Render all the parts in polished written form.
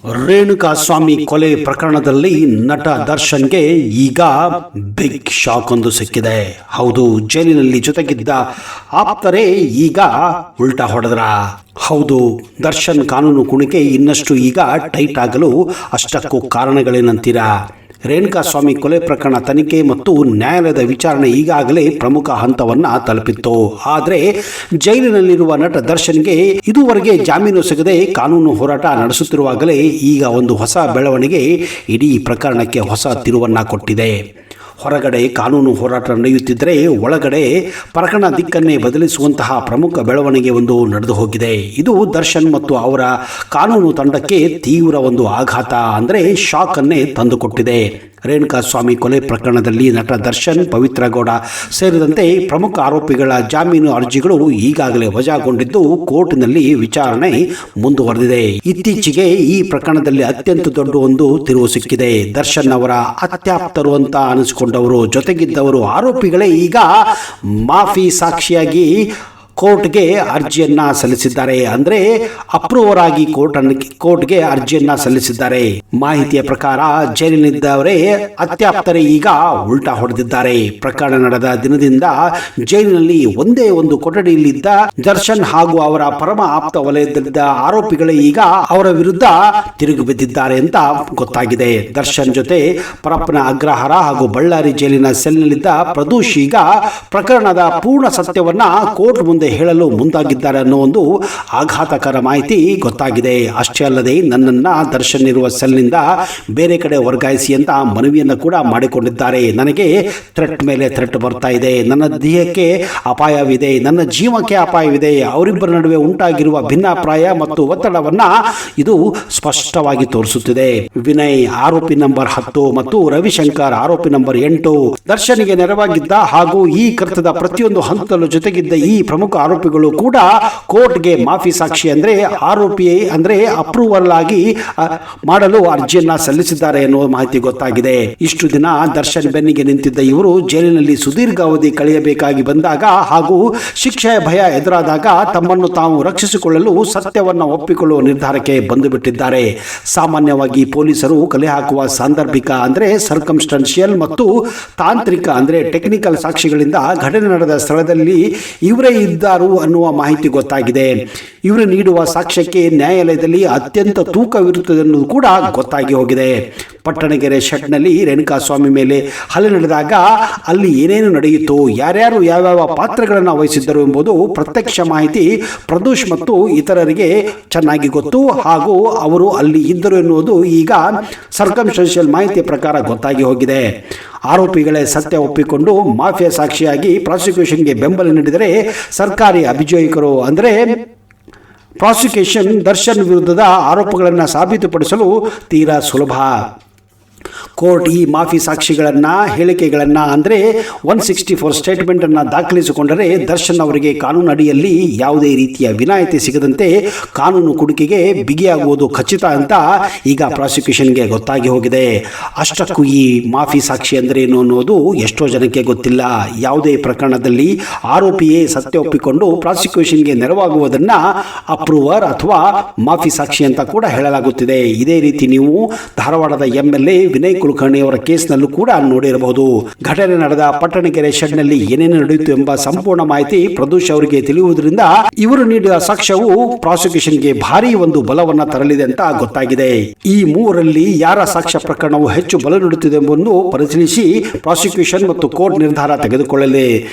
ರೇಣುಕಾಸ್ವಾಮಿ ಕೊಲೆ ಪ್ರಕರಣದಲ್ಲಿ ನಟ ದರ್ಶನ್ಗೆ ಈಗ ಬಿಗ್ ಶಾಕ್ ಒಂದು ಸಿಕ್ಕಿದೆ. ಹೌದು, ಜೈಲಿನಲ್ಲಿ ಜೊತೆಗಿದ್ದ ಆಪ್ತರೇ ಈಗ ಉಲ್ಟಾ ಹೊಡೆದ್ರ. ಹೌದು, ದರ್ಶನ್ ಕಾನೂನು ಕುಣಿಕೆ ಇನ್ನಷ್ಟು ಈಗ ಟೈಟ್ ಆಗಲು ಅಷ್ಟಕ್ಕೂ ಕಾರಣಗಳೇನಂತೀರಾ? ರೇಣುಕಾಸ್ವಾಮಿ ಕೊಲೆ ಪ್ರಕರಣ ತನಿಖೆ ಮತ್ತು ನ್ಯಾಯಾಲಯದ ವಿಚಾರಣೆ ಈಗಾಗಲೇ ಪ್ರಮುಖ ಹಂತವನ್ನ ತಲುಪಿತ್ತು. ಆದರೆ ಜೈಲಿನಲ್ಲಿರುವ ನಟ ದರ್ಶನ್ಗೆ ಇದುವರೆಗೆ ಜಾಮೀನು ಸಿಗದೆ ಕಾನೂನು ಹೋರಾಟ ನಡೆಸುತ್ತಿರುವಾಗಲೇ ಈಗ ಒಂದು ಹೊಸ ಬೆಳವಣಿಗೆ ಇಡೀ ಪ್ರಕರಣಕ್ಕೆ ಹೊಸ ತಿರುವನ್ನ ಕೊಟ್ಟಿದೆ. ಹೊರಗಡೆ ಕಾನೂನು ಹೋರಾಟ ನಡೆಯುತ್ತಿದ್ದರೆ ಒಳಗಡೆ ಪ್ರಕರಣ ದಿಕ್ಕನ್ನೇ ಬದಲಿಸುವಂತಹ ಪ್ರಮುಖ ಬೆಳವಣಿಗೆ ಒಂದು ನಡೆದು ಹೋಗಿದೆ. ಇದು ದರ್ಶನ್ ಮತ್ತು ಅವರ ಕಾನೂನು ತಂಡಕ್ಕೆ ತೀವ್ರ ಒಂದು ಆಘಾತ, ಅಂದರೆ ಶಾಕ್ ಅನ್ನೇ ತಂದುಕೊಟ್ಟಿದೆ. ರೇಣುಕಾಸ್ವಾಮಿ ಕೊಲೆ ಪ್ರಕರಣದಲ್ಲಿ ನಟ ದರ್ಶನ್, ಪವಿತ್ರ ಗೌಡ ಸೇರಿದಂತೆ ಪ್ರಮುಖ ಆರೋಪಿಗಳ ಜಾಮೀನು ಅರ್ಜಿಗಳು ಈಗಾಗಲೇ ವಜಾಗೊಂಡಿದ್ದು ಕೋರ್ಟ್ನಲ್ಲಿ ವಿಚಾರಣೆ ಮುಂದುವರೆದಿದೆ. ಇತ್ತೀಚೆಗೆ ಈ ಪ್ರಕರಣದಲ್ಲಿ ಅತ್ಯಂತ ದೊಡ್ಡ ಒಂದು ತಿರುವು ಸಿಕ್ಕಿದೆ. ದರ್ಶನ್ ಅವರ ಅತ್ಯಾಪ್ತರು ಅಂತ ಅನಿಸಿಕೊಂಡವರು, ಜೊತೆಗಿದ್ದವರು, ಆರೋಪಿಗಳೇ ಈಗ ಮಾಫಿ ಸಾಕ್ಷಿಯಾಗಿ ಕೋರ್ಟ್ಗೆ ಅರ್ಜಿಯನ್ನ ಸಲ್ಲಿಸಿದ್ದಾರೆ. ಅಂದರೆ ಅಪ್ರೂವರ್ ಆಗಿ ಕೋರ್ಟ್ಗೆ ಅರ್ಜಿಯನ್ನ ಸಲ್ಲಿಸಿದ್ದಾರೆ. ಮಾಹಿತಿಯ ಪ್ರಕಾರ ಜೈಲಿನಿದ್ದವರೇ ಅತ್ಯಾಪ್ತರೇ ಈಗ ಉಲ್ಟಾ ಹೊಡೆದಿದ್ದಾರೆ. ಪ್ರಕರಣ ನಡೆದ ದಿನದಿಂದ ಜೈಲಿನಲ್ಲಿ ಒಂದೇ ಒಂದು ಕೊಠಡಿಯಲ್ಲಿದ್ದ ದರ್ಶನ್ ಹಾಗೂ ಅವರ ಪರಮ ಆಪ್ತ ವಲಯದಲ್ಲಿದ್ದ ಆರೋಪಿಗಳೇ ಈಗ ಅವರ ವಿರುದ್ಧ ತಿರುಗಿ ಬಿದ್ದಿದ್ದಾರೆ ಅಂತ ಗೊತ್ತಾಗಿದೆ. ದರ್ಶನ್ ಜೊತೆ ಪರಪ್ಪನ ಅಗ್ರಹಾರ ಹಾಗೂ ಬಳ್ಳಾರಿ ಜೈಲಿನ ಸೆಲ್ನಲ್ಲಿದ್ದ ಪ್ರದೋಷ್ ಈಗ ಪ್ರಕರಣದ ಪೂರ್ಣ ಸತ್ಯವನ್ನ ಕೋರ್ಟ್ ಮುಂದೆ ಹೇಳಲು ಮುಂದಾಗಿದ್ದಾರೆ ಅನ್ನೋ ಒಂದು ಆಘಾತಕರ ಮಾಹಿತಿ ಗೊತ್ತಾಗಿದೆ. ಅಷ್ಟೇ ಅಲ್ಲದೆ ನನ್ನನ್ನ ದರ್ಶನ್ ಇರುವ ಸೆಲ್ನಿಂದ ಬೇರೆ ಕಡೆ ವರ್ಗಾಯಿಸಿ ಅಂತ ಮನವಿಯನ್ನು ಕೂಡ ಮಾಡಿಕೊಂಡಿದ್ದಾರೆ. ನನಗೆ ಥ್ರೆಟ್ ಮೇಲೆ ಥ್ರೆಟ್ ಬರ್ತಾ ಇದೆ, ನನ್ನ ದೇಹಕ್ಕೆ ಅಪಾಯವಿದೆ, ನನ್ನ ಜೀವಕ್ಕೆ ಅಪಾಯವಿದೆ. ಅವರಿಬ್ಬರ ನಡುವೆ ಉಂಟಾಗಿರುವ ಭಿನ್ನಾಭಿಪ್ರಾಯ ಮತ್ತು ಒತ್ತಡವನ್ನ ಇದು ಸ್ಪಷ್ಟವಾಗಿ ತೋರಿಸುತ್ತಿದೆ. ವಿನಯ್ ಆರೋಪಿ ನಂಬರ್ 10 ಮತ್ತು ರವಿಶಂಕರ್ ಆರೋಪಿ ನಂಬರ್ 8 ದರ್ಶನ್ಗೆ ನೆರವಾಗಿದ್ದ ಹಾಗೂ ಈ ಕೃತ್ಯದ ಪ್ರತಿಯೊಂದು ಹಂತದಲ್ಲೂ ಜೊತೆಗಿದ್ದ ಈ ಪ್ರಮುಖ ಆರೋಪಿಗಳು ಕೂಡ ಕೋರ್ಟ್ಗೆ ಮಾಫಿ ಸಾಕ್ಷಿ ಅಂದ್ರೆ ಆರೋಪಿ ಅಂದ್ರೆ ಅಪ್ರೂವಲ್ ಆಗಿ ಮಾಡಲು ಅರ್ಜಿಯನ್ನ ಸಲ್ಲಿಸಿದ್ದಾರೆ ಎನ್ನುವ ಮಾಹಿತಿ ಗೊತ್ತಾಗಿದೆ. ಇಷ್ಟು ದಿನ ದರ್ಶನ್ ಬೆನ್ನಿಗೆ ನಿಂತಿದ್ದ ಇವರು ಜೈಲಿನಲ್ಲಿ ಸುದೀರ್ಘ ಅವಧಿ ಕಳೆಯಬೇಕಾಗಿ ಬಂದಾಗ ಹಾಗೂ ಶಿಕ್ಷೆಯ ಭಯ ಎದುರಾದಾಗ ತಮ್ಮನ್ನು ತಾವು ರಕ್ಷಿಸಿಕೊಳ್ಳಲು ಸತ್ಯವನ್ನ ಒಪ್ಪಿಕೊಳ್ಳುವ ನಿರ್ಧಾರಕ್ಕೆ ಬಂದು ಬಿಟ್ಟಿದ್ದಾರೆ. ಸಾಮಾನ್ಯವಾಗಿ ಪೊಲೀಸರು ಕಲೆ ಹಾಕುವ ಸಾಂದರ್ಭಿಕ ಅಂದ್ರೆ ಸರ್ಕಮ್ಸ್ಟೆನ್ಷಿಯಲ್ ಮತ್ತು ತಾಂತ್ರಿಕ ಅಂದ್ರೆ ಟೆಕ್ನಿಕಲ್ ಸಾಕ್ಷಿಗಳಿಂದ ಘಟನೆ ನಡೆದ ಸ್ಥಳದಲ್ಲಿ ಇವರೇ ಇದ್ದಾರು ಅನ್ನುವ ಮಾಹಿತಿ ಗೊತ್ತಾಗಿದೆ. ಇವರು ನೀಡುವ ಸಾಕ್ಷ್ಯಕ್ಕೆ ನ್ಯಾಯಾಲಯದಲ್ಲಿ ಅತ್ಯಂತ ತೂಕವಿರುತ್ತದೆ ಅನ್ನೋದು ಕೂಡ ಗೊತ್ತಾಗಿ ಹೋಗಿದೆ. ಪಟ್ಟಣಗೆರೆ ಶೆಡ್ನಲ್ಲಿ ರೇಣುಕಾಸ್ವಾಮಿ ಮೇಲೆ ಹಲ್ಲೆ ನಡೆದಾಗ ಅಲ್ಲಿ ಏನೇನು ನಡೆಯಿತು, ಯಾರ್ಯಾರು ಯಾವ್ಯಾವ ಪಾತ್ರಗಳನ್ನು ವಹಿಸಿದ್ದರು ಎಂಬುದು ಪ್ರತ್ಯಕ್ಷ ಮಾಹಿತಿ ಪ್ರದೋಷ್ ಮತ್ತು ಇತರರಿಗೆ ಚೆನ್ನಾಗಿ ಗೊತ್ತು ಹಾಗೂ ಅವರು ಅಲ್ಲಿ ಇದ್ದರು ಎನ್ನುವುದು ಈಗ ಸರ್ಕಮ್ಸ್ಟೆನ್ಷಿಯಲ್ ಮಾಹಿತಿಯ ಪ್ರಕಾರ ಗೊತ್ತಾಗಿ ಹೋಗಿದೆ. ಆರೋಪಿಗಳೇ ಸತ್ಯ ಒಪ್ಪಿಕೊಂಡು ಮಾಫಿಯಾ ಸಾಕ್ಷಿಯಾಗಿ ಪ್ರಾಸಿಕ್ಯೂಷನ್ಗೆ ಬೆಂಬಲ ನೀಡಿದರೆ ಸರ್ಕಾರಿ ಅಭಿಯೋಜಕರು ಅಂದರೆ ಪ್ರಾಸಿಕ್ಯೂಷನ್ ದರ್ಶನ್ ವಿರುದ್ಧದ ಆರೋಪಗಳನ್ನು ಸಾಬೀತುಪಡಿಸಲು ತೀರಾ ಸುಲಭ. ಕೋರ್ಟ್ ಈ ಮಾಫಿ ಸಾಕ್ಷಿಗಳನ್ನ ಹೇಳಿಕೆಗಳನ್ನ ಅಂದರೆ 164 ಸ್ಟೇಟ್ಮೆಂಟ್ ಅನ್ನ ದಾಖಲಿಸಿಕೊಂಡರೆ ದರ್ಶನ್ ಅವರಿಗೆ ಕಾನೂನು ಅಡಿಯಲ್ಲಿ ಯಾವುದೇ ರೀತಿಯ ವಿನಾಯಿತಿ ಸಿಗದಂತೆ ಕಾನೂನು ಕುಣಿಕೆಗೆ ಬಿಗಿಯಾಗುವುದು ಖಚಿತ ಅಂತ ಈಗ ಪ್ರಾಸಿಕ್ಯೂಷನ್ಗೆ ಗೊತ್ತಾಗಿ ಹೋಗಿದೆ. ಅಷ್ಟಕ್ಕೂ ಈ ಮಾಫಿ ಸಾಕ್ಷಿ ಅಂದ್ರೆ ಏನು ಅನ್ನೋದು ಎಷ್ಟೋ ಜನಕ್ಕೆ ಗೊತ್ತಿಲ್ಲ. ಯಾವುದೇ ಪ್ರಕರಣದಲ್ಲಿ ಆರೋಪಿಯೇ ಸತ್ಯ ಒಪ್ಪಿಕೊಂಡು ಪ್ರಾಸಿಕ್ಯೂಷನ್ಗೆ ನೆರವಾಗುವುದನ್ನ ಅಪ್ರೂವರ್ ಅಥವಾ ಮಾಫಿ ಸಾಕ್ಷಿ ಅಂತ ಕೂಡ ಹೇಳಲಾಗುತ್ತಿದೆ. ಇದೇ ರೀತಿ ನೀವು ಧಾರವಾಡದ MLA ವಿನಯ್ ಕುಲಕರ್ಣಿ ಅವರ ಕೇಸ್ನಲ್ಲೂ ಕೂಡ ನೋಡಿರಬಹುದು. ಘಟನೆ ನಡೆದ ಪಟ್ಟಣಗೆರೆ ಶೆಡ್ನಲ್ಲಿ ಏನೇನು ನಡೆಯಿತು ಎಂಬ ಸಂಪೂರ್ಣ ಮಾಹಿತಿ ಪ್ರದೋಷ್ ಅವರಿಗೆ ತಿಳಿಯುವುದರಿಂದ ಇವರು ನೀಡಿದ ಸಾಕ್ಷ್ಯವು ಪ್ರಾಸಿಕ್ಯೂಷನ್ಗೆ ಭಾರಿ ಒಂದು ಬಲವನ್ನ ತರಲಿದೆ ಅಂತ ಗೊತ್ತಾಗಿದೆ. ಈ ಮೂವರಲ್ಲಿ ಯಾರ ಸಾಕ್ಷ್ಯ ಪ್ರಕರಣವು ಹೆಚ್ಚು ಬಲ ನೀಡುತ್ತಿದೆ ಎಂಬುದನ್ನು ಪರಿಶೀಲಿಸಿ ಪ್ರಾಸಿಕ್ಯೂಷನ್ ಮತ್ತು ಕೋರ್ಟ್ ನಿರ್ಧಾರ ತೆಗೆದುಕೊಳ್ಳಲಿ.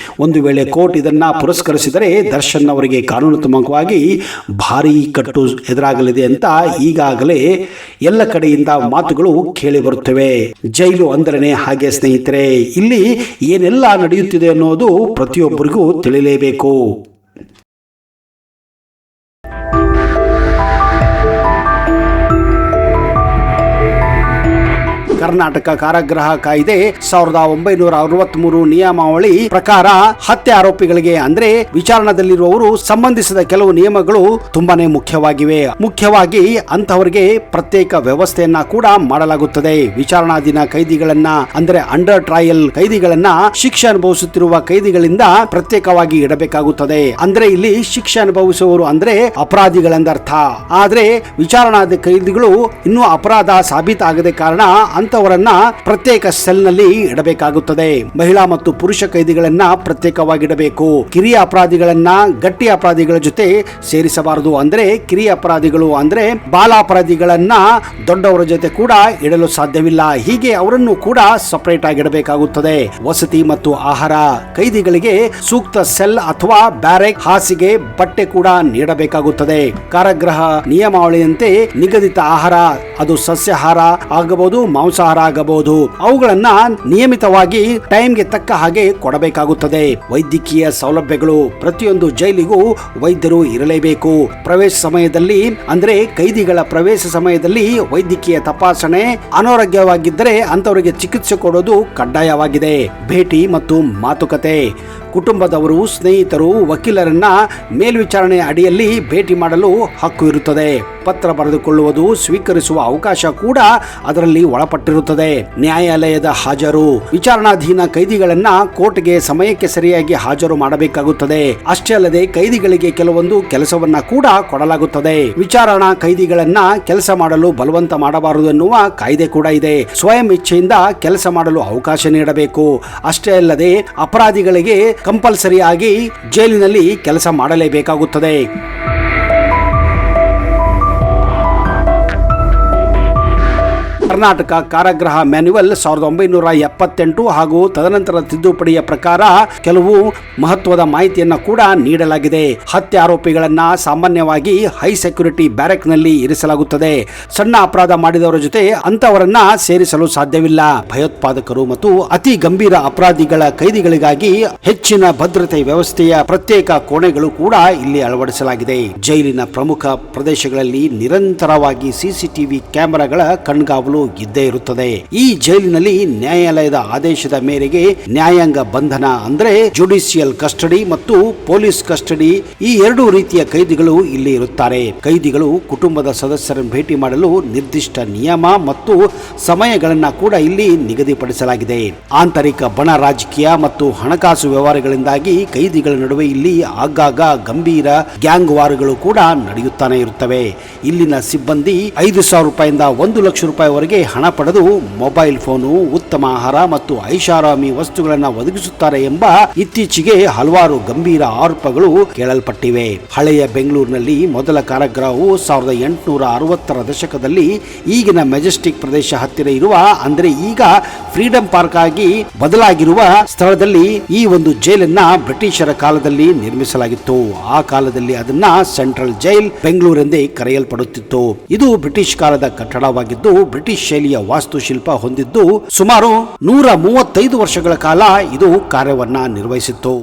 ಒಂದು ವೇಳೆ ಕೋರ್ಟ್ ಇದನ್ನ ಪುರಸ್ಕರಿಸಿದರೆ ದರ್ಶನ್ ಅವರಿಗೆ ಕಾನೂನಾತ್ಮಕವಾಗಿ ಭಾರಿ ಕಟ್ಟು ಎದುರಾಗಲಿದೆ ಅಂತ ಈಗಾಗಲೇ ಎಲ್ಲ ಕಡೆಯಿಂದ ಮಾತುಗಳು ಕೇಳಿ ಬರುತ್ತವೆ. ಜೈಲು ಅಂದ್ರನೇ ಹಾಗೆ ಸ್ನೇಹಿತರೆ, ಇಲ್ಲಿ ಏನೆಲ್ಲ ನಡೆಯುತ್ತಿದೆ ಅನ್ನೋದು ಪ್ರತಿಯೊಬ್ಬರಿಗೂ ತಿಳಿಯಲೇಬೇಕು. ಕರ್ನಾಟಕ ಕಾರಾಗೃಹ ಕಾಯ್ದೆ 1963 ನಿಯಮಾವಳಿ ಪ್ರಕಾರ ಹತ್ಯೆ ಆರೋಪಿಗಳಿಗೆ ಅಂದ್ರೆ ವಿಚಾರಣದಲ್ಲಿರುವವರು ಸಂಬಂಧಿಸಿದ ಕೆಲವು ನಿಯಮಗಳು ತುಂಬಾನೇ ಮುಖ್ಯವಾಗಿ ಅಂತವರಿಗೆ ಪ್ರತ್ಯೇಕ ವ್ಯವಸ್ಥೆಯನ್ನ ಕೂಡ ಮಾಡಲಾಗುತ್ತದೆ. ವಿಚಾರಣಾಧೀನ ಕೈದಿಗಳನ್ನ ಅಂದ್ರೆ ಅಂಡರ್ ಟ್ರಯಲ್ ಕೈದಿಗಳನ್ನ ಶಿಕ್ಷೆ ಅನುಭವಿಸುತ್ತಿರುವ ಕೈದಿಗಳಿಂದ ಪ್ರತ್ಯೇಕವಾಗಿ ಇಡಬೇಕಾಗುತ್ತದೆ. ಅಂದ್ರೆ ಇಲ್ಲಿ ಶಿಕ್ಷೆ ಅನುಭವಿಸುವವರು ಅಂದ್ರೆ ಅಪರಾಧಿಗಳೆಂದರ್ಥ. ಆದ್ರೆ ವಿಚಾರಣಾದ ಕೈದಿಗಳು ಇನ್ನೂ ಅಪರಾಧ ಸಾಬೀತಾಗದೆ ಕಾರಣ ಅಂತವರನ್ನ ಪ್ರತ್ಯೇಕ ಸೆಲ್ ನಲ್ಲಿ ಇಡಬೇಕಾಗುತ್ತದೆ. ಮಹಿಳಾ ಮತ್ತು ಪುರುಷ ಕೈದಿಗಳನ್ನ ಪ್ರತ್ಯೇಕವಾಗಿ ಇಡಬೇಕು. ಕಿರಿಯ ಅಪರಾಧಿಗಳನ್ನ ಗಟ್ಟಿ ಅಪರಾಧಿಗಳ ಜೊತೆ ಸೇರಿಸಬಾರದು. ಅಂದ್ರೆ ಕಿರಿಯ ಅಪರಾಧಿಗಳು ಅಂದ್ರೆ ಬಾಲ ಅಪರಾಧಿಗಳನ್ನ ದೊಡ್ಡವರ ಜೊತೆ ಕೂಡ ಇಡಲು ಸಾಧ್ಯವಿಲ್ಲ. ಹೀಗೆ ಅವರನ್ನು ಕೂಡ ಸಪರೇಟ್ ಆಗಿ ಇಡಬೇಕಾಗುತ್ತದೆ. ವಸತಿ ಮತ್ತು ಆಹಾರ ಕೈದಿಗಳಿಗೆ ಸೂಕ್ತ ಸೆಲ್ ಅಥವಾ ಬ್ಯಾರೆಕ್, ಹಾಸಿಗೆ, ಬಟ್ಟೆ ಕೂಡ ನೀಡಬೇಕಾಗುತ್ತದೆ. ಕಾರಾಗೃಹ ನಿಯಮಾವಳಿಯಂತೆ ನಿಗದಿತ ಆಹಾರ ಅದು ಸಸ್ಯಾಹಾರ ಆಗಬಹುದು, ಮಾಂಸಾಹಾರ ಆಗಬಹುದು, ಅವುಗಳನ್ನ ನಿಯಮಿತವಾಗಿ ಟೈಮ್ಗೆ ತಕ್ಕ ಹಾಗೆ ಕೊಡಬೇಕಾಗುತ್ತದೆ. ವೈದ್ಯಕೀಯ ಸೌಲಭ್ಯಗಳು ಪ್ರತಿಯೊಂದು ಜೈಲಿಗೂ ವೈದ್ಯರು ಇರಲೇಬೇಕು. ಪ್ರವೇಶ ಸಮಯದಲ್ಲಿ ಅಂದ್ರೆ ಕೈದಿಗಳ ಪ್ರವೇಶ ಸಮಯದಲ್ಲಿ ವೈದ್ಯಕೀಯ ತಪಾಸಣೆ, ಅನಾರೋಗ್ಯವಾಗಿದ್ದರೆ ಅಂತವರಿಗೆ ಚಿಕಿತ್ಸೆ ಕೊಡೋದು ಕಡ್ಡಾಯವಾಗಿದೆ. ಭೇಟಿ ಮತ್ತು ಮಾತುಕತೆ ಕುಟುಂಬದವರು, ಸ್ನೇಹಿತರು, ವಕೀಲರನ್ನ ಮೇಲ್ವಿಚಾರಣೆ ಅಡಿಯಲ್ಲಿ ಭೇಟಿ ಮಾಡಲು ಹಕ್ಕು ಇರುತ್ತದೆ. ಪತ್ರ ಬರೆದುಕೊಳ್ಳುವುದು, ಸ್ವೀಕರಿಸುವ ಅವಕಾಶ ಕೂಡ ಅದರಲ್ಲಿ ಒಳಪಟ್ಟಿರುತ್ತದೆ. ನ್ಯಾಯಾಲಯದ ಹಾಜರು ವಿಚಾರಣಾಧೀನ ಕೈದಿಗಳನ್ನ ಕೋರ್ಟ್ಗೆ ಸಮಯಕ್ಕೆ ಸರಿಯಾಗಿ ಹಾಜರು ಮಾಡಬೇಕಾಗುತ್ತದೆ. ಅಷ್ಟೇ ಅಲ್ಲದೆ ಕೈದಿಗಳಿಗೆ ಕೆಲವೊಂದು ಕೆಲಸವನ್ನ ಕೂಡ ಕೊಡಲಾಗುತ್ತದೆ. ವಿಚಾರಣಾ ಕೈದಿಗಳನ್ನ ಕೆಲಸ ಮಾಡಲು ಬಲವಂತ ಮಾಡಬಾರದು ಎನ್ನುವ ಕಾಯ್ದೆ ಕೂಡ ಇದೆ. ಸ್ವಯಂ ಇಚ್ಛೆಯಿಂದ ಕೆಲಸ ಮಾಡಲು ಅವಕಾಶ ನೀಡಬೇಕು. ಅಷ್ಟೇ ಅಲ್ಲದೆ ಅಪರಾಧಿಗಳಿಗೆ ಕಂಪಲ್ಸರಿ ಆಗಿ ಜೈಲಿನಲ್ಲಿ ಕೆಲಸ ಮಾಡಲೇಬೇಕಾಗುತ್ತದೆ. ಕರ್ನಾಟಕ ಕಾರಾಗೃಹ ಮ್ಯಾನ್ಯುವಲ್ 1978 ಹಾಗೂ ತದನಂತರ ತಿದ್ದುಪಡಿಯ ಪ್ರಕಾರ ಕೆಲವು ಮಹತ್ವದ ಮಾಹಿತಿಯನ್ನು ಕೂಡ ನೀಡಲಾಗಿದೆ. ಹತ್ಯೆ ಆರೋಪಿಗಳನ್ನ ಸಾಮಾನ್ಯವಾಗಿ ಹೈ ಸೆಕ್ಯೂರಿಟಿ ಬ್ಯಾರೆಕ್ ನಲ್ಲಿ ಇರಿಸಲಾಗುತ್ತದೆ. ಸಣ್ಣ ಅಪರಾಧ ಮಾಡಿದವರ ಜೊತೆ ಅಂತವರನ್ನ ಸೇರಿಸಲು ಸಾಧ್ಯವಿಲ್ಲ. ಭಯೋತ್ಪಾದಕರು ಮತ್ತು ಅತಿ ಗಂಭೀರ ಅಪರಾಧಿಗಳ ಕೈದಿಗಳಿಗಾಗಿ ಹೆಚ್ಚಿನ ಭದ್ರತೆ ವ್ಯವಸ್ಥೆಯ ಪ್ರತ್ಯೇಕ ಕೋಣೆಗಳು ಕೂಡ ಇಲ್ಲಿ ಅಳವಡಿಸಲಾಗಿದೆ. ಜೈಲಿನ ಪ್ರಮುಖ ಪ್ರದೇಶಗಳಲ್ಲಿ ನಿರಂತರವಾಗಿ ಸಿಸಿಟಿವಿ ಕ್ಯಾಮೆರಾಗಳ ಕಣ್ಗಾವಲು ಇದ್ದೇ ಇರುತ್ತದೆ. ಈ ಜೈಲಿನಲ್ಲಿ ನ್ಯಾಯಾಲಯದ ಆದೇಶದ ಮೇರೆಗೆ ನ್ಯಾಯಾಂಗ ಬಂಧನ ಅಂದ್ರೆ ಜುಡಿಷಿಯಲ್ ಕಸ್ಟಡಿ ಮತ್ತು ಪೊಲೀಸ್ ಕಸ್ಟಡಿ, ಈ ಎರಡು ರೀತಿಯ ಕೈದಿಗಳು ಇಲ್ಲಿ ಇರುತ್ತಾರೆ. ಕೈದಿಗಳು ಕುಟುಂಬದ ಸದಸ್ಯರನ್ನು ಭೇಟಿ ಮಾಡಲು ನಿರ್ದಿಷ್ಟ ನಿಯಮ ಮತ್ತು ಸಮಯಗಳನ್ನ ಕೂಡ ಇಲ್ಲಿ ನಿಗದಿಪಡಿಸಲಾಗಿದೆ. ಆಂತರಿಕ ಬಣ ರಾಜಕೀಯ ಮತ್ತು ಹಣಕಾಸು ವ್ಯವಹಾರಗಳಿಂದಾಗಿ ಕೈದಿಗಳ ನಡುವೆ ಇಲ್ಲಿ ಆಗಾಗ ಗಂಭೀರ ಗ್ಯಾಂಗ್ ವಾರ್ಗಳು ಕೂಡ ನಡೆಯುತ್ತಾನೆ ಇರುತ್ತವೆ. ಇಲ್ಲಿನ ಸಿಬ್ಬಂದಿ 5,000 ರೂಪಾಯಿಂದ 1 ಲಕ್ಷ ರೂಪಾಯಿವರೆಗೆ ಹಣ ಪಡೆದು ಮೊಬೈಲ್ ಫೋನು, ಉತ್ತಮ ಆಹಾರ ಮತ್ತು ಐಷಾರಾಮಿ ವಸ್ತುಗಳನ್ನು ಒದಗಿಸುತ್ತಾರೆ ಎಂಬ ಇತ್ತೀಚೆಗೆ ಹಲವಾರು ಗಂಭೀರ ಆರೋಪಗಳು ಕೇಳಲ್ಪಟ್ಟಿವೆ. ಹಳೆಯ ಬೆಂಗಳೂರಿನಲ್ಲಿ ಮೊದಲ ಕಾರಾಗೃಹವು 1860ರ ದಶಕದಲ್ಲಿ ಈಗಿನ ಮೆಜೆಸ್ಟಿಕ್ ಪ್ರದೇಶ ಹತ್ತಿರ ಇರುವ ಅಂದ್ರೆ ಈಗ ಫ್ರೀಡಂ ಪಾರ್ಕ್ ಆಗಿ ಬದಲಾಗಿರುವ ಸ್ಥಳದಲ್ಲಿ ಈ ಒಂದು ಜೈಲನ್ನ ಬ್ರಿಟಿಷರ ಕಾಲದಲ್ಲಿ ನಿರ್ಮಿಸಲಾಗಿತ್ತು. ಆ ಕಾಲದಲ್ಲಿ ಅದನ್ನ ಸೆಂಟ್ರಲ್ ಜೈಲ್ ಬೆಂಗಳೂರೆಂದೇ ಕರೆಯಲ್ಪಡುತ್ತಿತ್ತು. ಇದು ಬ್ರಿಟಿಷ್ ಕಾಲದ ಕಟ್ಟಡವಾಗಿದ್ದು ಬ್ರಿಟಿಷ್ ಶೈಲಿಯ ವಾಸ್ತುಶಿಲ್ಪ ಹೊಂದಿದ್ದು ಸುಮಾರು 135 ವರ್ಷಗಳ ಕಾಲ ಇದು ಕಾರ್ಯವನ್ನ ನಿರ್ವಹಿಸಿತ್ತು.